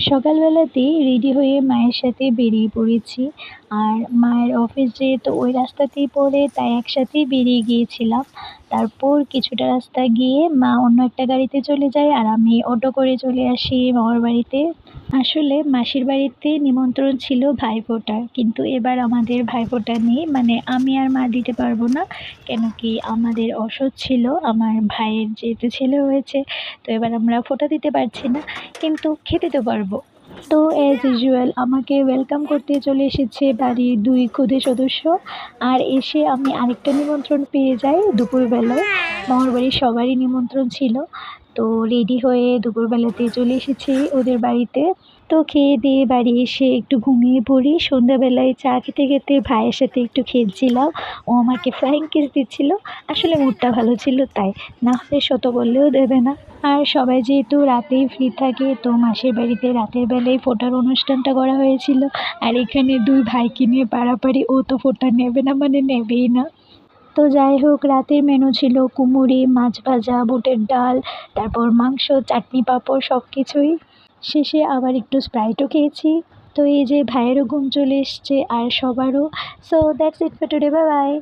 সকালবেলাতেই ready হয়ে মায়ের সাথে বেরিয়ে পড়েছি। আর মায়ের অফিস যেহেতু ওই রাস্তাতেই পড়ে তাই একসাথেই বেরিয়ে গিয়েছিলাম। তারপর কিছুটা রাস্তা গিয়ে মা অন্য একটা গাড়িতে চলে যায় আর আমি অটো করে চলে আসি মামার বাড়িতে। আসলে মাসির বাড়িতে নিমন্ত্রণ ছিল ভাইফোঁটার, কিন্তু এবার আমাদের ভাইফোঁটা নেই, মানে আমি আর মা দিতে পারবো না। কেন কি আমাদের অসৎ ছিল, আমার ভাইয়ের যেহেতু ছেলে হয়েছে, তো এবার আমরা ফোঁটা দিতে পারছি না, কিন্তু খেতে তো পারবো। তো অ্যাজ ইউজুয়াল আমাকে ওয়েলকাম করতে চলে এসেছে বাড়ির ২ খুদে সদস্য। আর এসে আমি আরেকটা নিমন্ত্রণ পেয়ে যাই দুপুরবেলায়। মামার বাড়ির সবারই নিমন্ত্রণ ছিল। তো রেডি হয়ে দুপুরবেলাতে চলে এসেছি ওদের বাড়িতে। তো খেয়ে-দেয়ে বাড়ি এসে একটু ঘুমিয়ে পড়ি। সন্ধ্যাবেলায় চা খেতে, খেতে ভাইয়ের সাথে একটু খেলছিলাম। ও আমাকে ফ্লাইং কিস দিচ্ছিল। আসলে মুডটা ভালো ছিল তাই। না হলে শত বললেও দেবে না। আর সবাই যেহেতু রাতেই ফ্রি থাকে, তো মাসির বাড়িতে রাতের বেলায় ফোঁটার অনুষ্ঠানটা করা হয়েছিল। আর এখানে ২ ভাইকে নিয়ে পাড়াপাড়ি, ও তো ফোঁটা নেবে না মানে নেবেই না। তো যাই হোক, রাতের মেনু ছিল কুমুরি, মাছ ভাজা, বুটের ডাল, তারপর মাংস, চাটনি, পাঁপড় সব কিছুই। শেষে আবার একটু স্প্রাইটও খেয়েছি। তো এই যে ভাইয়েরও ঘুম চলে এসছে আর সবারও। So that's it for today, bye by.